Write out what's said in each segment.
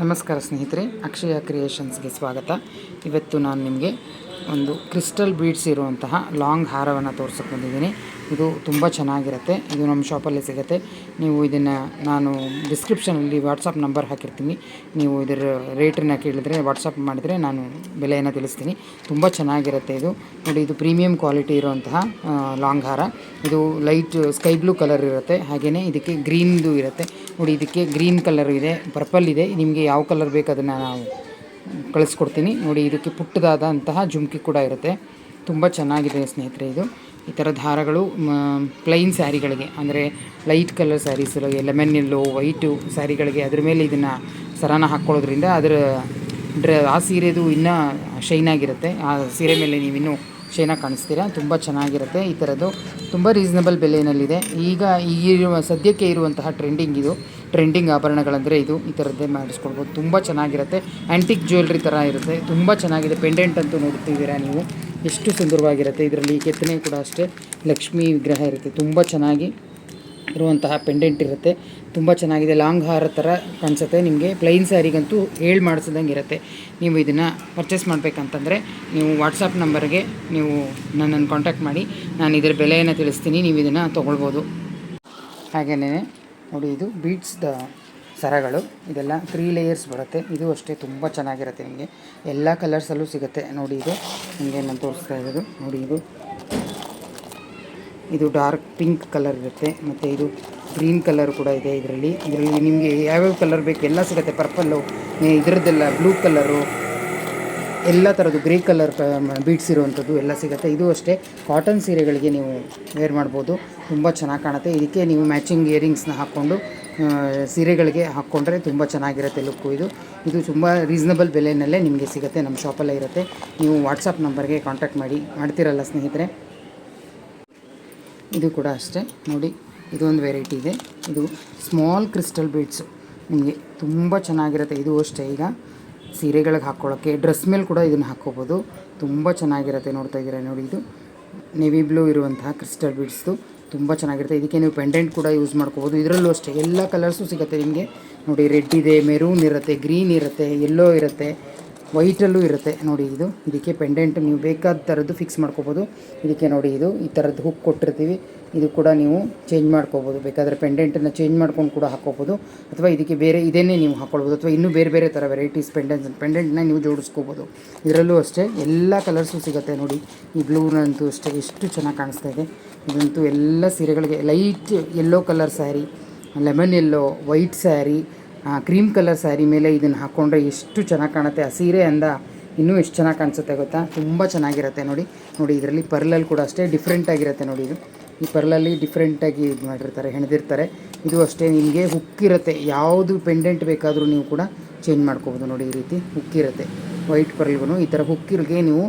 ನಮಸ್ಕಾರ ಸ್ನೇಹಿತರೆ, ಅಕ್ಷಯ ಕ್ರಿಯೇಷನ್ಸ್ಗೆ ಸ್ವಾಗತ. ಇವತ್ತು ನಾನು ನಿಮಗೆ ಒಂದು ಕ್ರಿಸ್ಟಲ್ ಬೀಡ್ಸ್ ಇರುವಂತಹ ಲಾಂಗ್ ಹಾರವನ್ನು ತೋರ್ಸಕ್ಕೆ ಬಂದಿದ್ದೀನಿ. ಇದು ತುಂಬ ಚೆನ್ನಾಗಿರುತ್ತೆ. ಇದು ನಮ್ಮ ಶಾಪಲ್ಲಿ ಸಿಗುತ್ತೆ. ನೀವು ಇದನ್ನು ನಾನು ಡಿಸ್ಕ್ರಿಪ್ಷನಲ್ಲಿ ವಾಟ್ಸಪ್ ನಂಬರ್ ಹಾಕಿರ್ತೀನಿ. ನೀವು ಇದರ ರೇಟನ್ನು ಕೇಳಿದರೆ ವಾಟ್ಸಪ್ ಮಾಡಿದರೆ ನಾನು ಬೆಲೆಯನ್ನು ತಿಳಿಸ್ತೀನಿ. ತುಂಬ ಚೆನ್ನಾಗಿರುತ್ತೆ ಇದು. ನೋಡಿ, ಇದು ಪ್ರೀಮಿಯಂ ಕ್ವಾಲಿಟಿ ಇರುವಂತಹ ಲಾಂಗ್ ಹಾರ. ಇದು ಲೈಟ್ ಸ್ಕೈ ಬ್ಲೂ ಕಲರ್ ಇರುತ್ತೆ. ಹಾಗೆಯೇ ಇದಕ್ಕೆ ಗ್ರೀನ್ದು ಇರುತ್ತೆ. ನೋಡಿ, ಇದಕ್ಕೆ ಗ್ರೀನ್ ಕಲರ್ ಇದೆ, ಪರ್ಪಲ್ ಇದೆ. ನಿಮಗೆ ಯಾವ ಕಲರ್ ಬೇಕು ಅದನ್ನು ನಾವು ಕಳಿಸ್ಕೊಡ್ತೀನಿ. ನೋಡಿ, ಇದಕ್ಕೆ ಪುಟ್ಟದಾದಂತಹ ಜುಮ್ಕಿ ಕೂಡ ಇರುತ್ತೆ. ತುಂಬ ಚೆನ್ನಾಗಿದೆ ಸ್ನೇಹಿತರೆ. ಇದು ಈ ಥರದ ಹಾರಗಳು ಪ್ಲೈನ್ ಸ್ಯಾರಿಗಳಿಗೆ, ಅಂದರೆ light colour sarees, lemon yellow, white ಸ್ಯಾರಿಗಳಿಗೆ ಅದ್ರ ಮೇಲೆ ಇದನ್ನು ಸರಾನ ಹಾಕ್ಕೊಳ್ಳೋದ್ರಿಂದ ಆ ಸೀರೆದು ಇನ್ನೂ ಶೈನಾಗಿರುತ್ತೆ. ಆ ಸೀರೆ ಮೇಲೆ ನೀವಿನ್ನೂ ಶೈನಾಗಿ ಕಾಣಿಸ್ತೀರಾ. ತುಂಬ ಚೆನ್ನಾಗಿರುತ್ತೆ. ಈ ಥರದ್ದು ತುಂಬ ರೀಸನಬಲ್ ಬೆಲೆಯಲ್ಲಿದೆ. ಈಗ ಸದ್ಯಕ್ಕೆ ಇರುವಂತಹ ಟ್ರೆಂಡಿಂಗ್ ಆಭರಣಗಳಂದರೆ ಈ ಥರದ್ದೇ ಮಾಡಿಸ್ಕೊಳ್ಬೋದು. ತುಂಬ ಚೆನ್ನಾಗಿರುತ್ತೆ. ಆ್ಯಂಟಿಕ್ ಜ್ಯುವೆಲ್ರಿ ಥರ ಇರುತ್ತೆ. ತುಂಬ ಚೆನ್ನಾಗಿದೆ. ಪೆಂಡೆಂಟ್ ಅಂತೂ ನೋಡ್ತಿದ್ದೀರಾ ನೀವು, ಎಷ್ಟು ಸುಂದರವಾಗಿರುತ್ತೆ. ಇದರಲ್ಲಿ ಕೆತ್ತನೆ ಕೂಡ ಅಷ್ಟೇ ಲಕ್ಷ್ಮೀ ವಿಗ್ರಹ ಇರುತ್ತೆ. ತುಂಬ ಚೆನ್ನಾಗಿ ಇರುವಂತಹ ಪೆಂಡೆಂಟ್ ಇರುತ್ತೆ. ತುಂಬ ಚೆನ್ನಾಗಿದೆ. ಲಾಂಗ್ ಹಾರ ಥರ ಕಾಣಿಸುತ್ತೆ. ನಿಮಗೆ ಪ್ಲೈನ್ ಸ್ಯಾರಿಗಂತೂ ಮಾಡಿಸಿದಂಗೆ ಇರುತ್ತೆ. ನೀವು ಇದನ್ನು ಪರ್ಚೇಸ್ ಮಾಡಬೇಕಂತಂದರೆ ನೀವು ವಾಟ್ಸಪ್ ನಂಬರ್ಗೆ ನೀವು ನನ್ನನ್ನು ಕಾಂಟ್ಯಾಕ್ಟ್ ಮಾಡಿ. ನಾನು ಇದರ ಬೆಲೆಯನ್ನು ತಿಳಿಸ್ತೀನಿ. ನೀವು ಇದನ್ನು ತೊಗೊಳ್ಬೋದು. ಹಾಗೆಯೇ ನೋಡಿ, ಇದು ಬೀಡ್ಸ್ದ ಸರಗಳು. ಇದೆಲ್ಲ 3 ಲೇಯರ್ಸ್ ಬರುತ್ತೆ. ಇದು ಅಷ್ಟೇ ತುಂಬ ಚೆನ್ನಾಗಿರುತ್ತೆ. ನಿಮಗೆ ಎಲ್ಲ ಕಲರ್ಸಲ್ಲೂ ಸಿಗುತ್ತೆ. ನೋಡಿ, ಇದು ನಿಮಗೆ ನಾನು ತೋರಿಸ್ತಾ ಇರೋದು. ನೋಡಿ, ಇದು ಡಾರ್ಕ್ ಪಿಂಕ್ ಕಲರ್ ಇರುತ್ತೆ. ಮತ್ತು ಇದು ಗ್ರೀನ್ ಕಲರ್ ಕೂಡ ಇದೆ. ಇದರಲ್ಲಿ ನಿಮಗೆ ಯಾವ್ಯಾವ ಕಲರ್ ಬೇಕು ಎಲ್ಲ ಸಿಗುತ್ತೆ. ಪರ್ಪಲ್ಲು, ಇದರದ್ದೆಲ್ಲ ಬ್ಲೂ ಕಲರು, ಎಲ್ಲ ಥರದ್ದು ಗ್ರೇ ಕಲರ್ ಬೀಡ್ಸ್ ಇರುವಂಥದ್ದು ಎಲ್ಲ ಸಿಗುತ್ತೆ. ಇದು ಅಷ್ಟೇ ಕಾಟನ್ ಸೀರೆಗಳಿಗೆ ನೀವು ವೇರ್ ಮಾಡ್ಬೋದು. ತುಂಬ ಚೆನ್ನಾಗಿ ಕಾಣುತ್ತೆ. ಇದಕ್ಕೆ ನೀವು ಮ್ಯಾಚಿಂಗ್ ಇಯರಿಂಗ್ಸ್ನ ಹಾಕ್ಕೊಂಡು ಸೀರೆಗಳಿಗೆ ಹಾಕ್ಕೊಂಡ್ರೆ ತುಂಬ ಚೆನ್ನಾಗಿರುತ್ತೆ ಲುಕ್ಕು. ಇದು ತುಂಬ ರೀಸನಬಲ್ ಬೆಲೆಯಲ್ಲೇ ನಿಮಗೆ ಸಿಗುತ್ತೆ. ನಮ್ಮ ಶಾಪಲ್ಲೇ ಇರುತ್ತೆ. ನೀವು ವಾಟ್ಸಪ್ ನಂಬರ್ಗೆ ಕಾಂಟ್ಯಾಕ್ಟ್ ಮಾಡ್ತೀರಲ್ಲ ಸ್ನೇಹಿತರೆ. ಇದು ಕೂಡ ಅಷ್ಟೇ. ನೋಡಿ, ಇದೊಂದು ವೆರೈಟಿ ಇದೆ. ಇದು ಸ್ಮಾಲ್ ಕ್ರಿಸ್ಟಲ್ ಬೀಡ್ಸು. ನಿಮಗೆ ತುಂಬ ಚೆನ್ನಾಗಿರುತ್ತೆ. ಇದು ಅಷ್ಟೇ ಈಗ ಸೀರೆಗಳಿಗೆ ಹಾಕ್ಕೊಳ್ಳೋಕ್ಕೆ, ಡ್ರೆಸ್ ಮೇಲೆ ಕೂಡ ಇದನ್ನು ಹಾಕ್ಕೋಬೋದು. ತುಂಬ ಚೆನ್ನಾಗಿರುತ್ತೆ. ನೋಡ್ತಾ ಇದ್ದೀರಾ ನೋಡಿ, ಇದು ನೆವಿ ಬ್ಲೂ ಇರುವಂತಹ ಕ್ರಿಸ್ಟಲ್ ಬೀಡ್ಸ್ದು ತುಂಬ ಚೆನ್ನಾಗಿರುತ್ತೆ. ಇದಕ್ಕೆ ನೀವು ಪೆಂಡೆಂಟ್ ಕೂಡ ಯೂಸ್ ಮಾಡ್ಕೋಬೋದು. ಇದರಲ್ಲೂ ಅಷ್ಟೇ ಎಲ್ಲ ಕಲರ್ಸು ಸಿಗುತ್ತೆ ನಿಮಗೆ. ನೋಡಿ, ರೆಡ್ ಇದೆ, ಮೆರೂನ್ ಇರುತ್ತೆ, ಗ್ರೀನ್ ಇರುತ್ತೆ, ಯೆಲ್ಲೋ ಇರುತ್ತೆ, ವೈಟಲ್ಲೂ ಇರುತ್ತೆ. ನೋಡಿ, ಇದಕ್ಕೆ ಪೆಂಡೆಂಟ್ ನೀವು ಬೇಕಾದ ಥರದ್ದು ಫಿಕ್ಸ್ ಮಾಡ್ಕೋಬೋದು. ಇದಕ್ಕೆ ನೋಡಿ, ಈ ಥರದ್ದು ಹುಕ್ ಕೊಟ್ಟಿರ್ತೀವಿ. ಇದು ಕೂಡ ನೀವು ಚೇಂಜ್ ಮಾಡ್ಕೋಬೋದು. ಬೇಕಾದರೆ ಪೆಂಡೆಂಟನ್ನು ಚೇಂಜ್ ಮಾಡ್ಕೊಂಡು ಕೂಡ ಹಾಕ್ಕೋಬೋದು. ಅಥವಾ ಇದಕ್ಕೆ ಬೇರೆ ಇದನ್ನೇ ನೀವು ಹಾಕ್ಕೊಳ್ಬೋದು. ಅಥವಾ ಇನ್ನೂ ಬೇರೆ ಥರ ವೆರೈಟೀಸ್ ಪೆಂಡೆಂಟ್ನ ನೀವು ಜೋಡಿಸ್ಕೋಬೋದು. ಇದರಲ್ಲೂ ಅಷ್ಟೇ ಎಲ್ಲ ಕಲರ್ಸು ಸಿಗುತ್ತೆ. ನೋಡಿ, ಈ ಬ್ಲೂನಂತೂ ಅಷ್ಟೇ ಎಷ್ಟು ಚೆನ್ನಾಗಿ ಕಾಣಿಸ್ತಾ ಇದೆ. ಇದಂತೂ ಎಲ್ಲ ಸೀರೆಗಳಿಗೆ light yellow colour sari, lemon yellow, white sari, cream colour sari ಮೇಲೆ ಇದನ್ನು ಹಾಕ್ಕೊಂಡ್ರೆ ಎಷ್ಟು ಚೆನ್ನಾಗಿ ಕಾಣುತ್ತೆ. ಆ ಸೀರೆ ಇನ್ನೂ ಎಷ್ಟು ಚೆನ್ನಾಗಿ ಕಾಣಿಸುತ್ತೆ ಗೊತ್ತಾ. ತುಂಬ ಚೆನ್ನಾಗಿರುತ್ತೆ. ನೋಡಿ, ಇದರಲ್ಲಿ ಪರ್ಲಲ್ಲಿ ಕೂಡ ಅಷ್ಟೇ ಡಿಫ್ರೆಂಟಾಗಿರುತ್ತೆ. ನೋಡಿ, ಈ ಪರ್ಲಲ್ಲಿ ಡಿಫ್ರೆಂಟಾಗಿ ಇದು ಮಾಡಿರ್ತಾರೆ, ಹೆಣೆದಿರ್ತಾರೆ. ಇದು ಅಷ್ಟೇ ನಿಮಗೆ ಹುಕ್ಕಿರುತ್ತೆ. ಯಾವುದು ಪೆಂಡೆಂಟ್ ಬೇಕಾದರೂ ನೀವು ಕೂಡ ಚೇಂಜ್ ಮಾಡ್ಕೋಬೋದು. ನೋಡಿ, ಈ ರೀತಿ ಹುಕ್ಕಿರುತ್ತೆ. ವೈಟ್ ಪರ್ಲ್ಗೂ ಈ ಥರ ಹುಕ್ಕಿರ್ಗೆ ನೀವು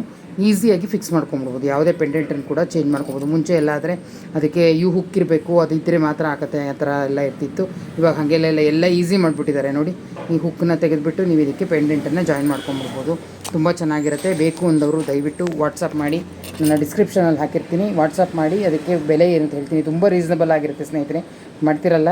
ಈಸಿಯಾಗಿ ಫಿಕ್ಸ್ ಮಾಡ್ಕೊಂಬಿಡ್ಬೋದು. ಯಾವುದೇ ಪೆಂಡೆಂಟನ್ನು ಕೂಡ ಚೇಂಜ್ ಮಾಡ್ಕೊಬೋದು. ಮುಂಚೆ ಎಲ್ಲ ಆದರೆ ಅದಕ್ಕೆ ಹುಕ್ಕಿರಬೇಕು, ಅದು ಇದ್ದರೆ ಮಾತ್ರ ಆಗುತ್ತೆ, ಆ ಥರ ಎಲ್ಲ ಇರ್ತಿತ್ತು. ಇವಾಗ ಹಾಗೆಲ್ಲ ಎಲ್ಲ ಈಸಿ ಮಾಡಿಬಿಟ್ಟಿದ್ದಾರೆ. ನೋಡಿ, ಈ ಹುಕ್ಕನ್ನ ತೆಗೆದುಬಿಟ್ಟು ನೀವು ಇದಕ್ಕೆ ಪೆಂಡೆಂಟನ್ನು ಜಾಯಿನ್ ಮಾಡ್ಕೊಂಬಿಡ್ಬೋದು. ತುಂಬ ಚೆನ್ನಾಗಿರುತ್ತೆ. ಬೇಕು ಅಂದವರು ದಯವಿಟ್ಟು ವಾಟ್ಸಪ್ ಮಾಡಿ. ನನ್ನ ಡಿಸ್ಕ್ರಿಪ್ಷನಲ್ಲಿ ಹಾಕಿರ್ತೀನಿ. ವಾಟ್ಸಪ್ ಮಾಡಿ. ಅದಕ್ಕೆ ಬೆಲೆ ಏನಂತ ಹೇಳ್ತೀನಿ. ತುಂಬ ರೀಸನಬಲ್ ಆಗಿರುತ್ತೆ ಸ್ನೇಹಿತರೆ. ಮಾಡ್ತಿರಲ್ಲ.